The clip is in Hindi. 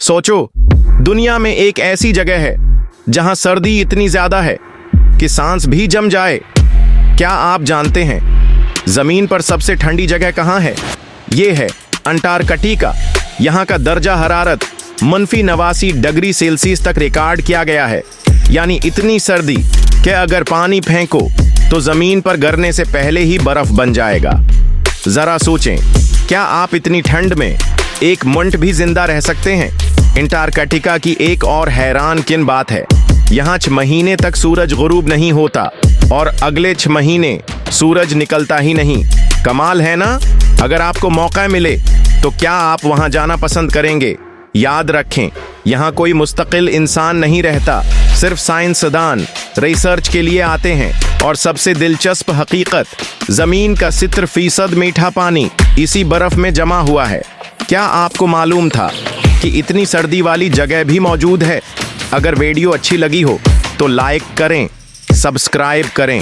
सोचो, दुनिया में एक ऐसी जगह है जहां सर्दी इतनी ज्यादा है कि सांस भी जम जाए। क्या आप जानते हैं जमीन पर सबसे ठंडी जगह कहां है? ये है अंटार्कटिका। यहाँ का दर्जा हरारत -89 सेल्सियस तक रिकॉर्ड किया गया है, यानी इतनी सर्दी कि अगर पानी फेंको तो जमीन पर गिरने से पहले ही बर्फ बन जाएगा। जरा सोचें, क्या आप इतनी ठंड में एक मिनट भी जिंदा रह सकते हैं? अंटार्कटिका की एक और हैरान किन बात है, यहाँ 6 महीने तक सूरज गुरूब नहीं होता और अगले 6 महीने सूरज निकलता ही नहीं। कमाल है ना? अगर आपको मौका मिले तो क्या आप वहां जाना पसंद करेंगे? याद रखें, यहाँ कोई मुस्तकिल इंसान नहीं रहता, सिर्फ साइंसदान रिसर्च के लिए आते हैं। और सबसे दिलचस्प हकीकत, जमीन का 70% मीठा पानी इसी बर्फ में जमा हुआ है। क्या आपको मालूम था कि इतनी सर्दी वाली जगह भी मौजूद है? अगर वीडियो अच्छी लगी हो तो लाइक करें, सब्सक्राइब करें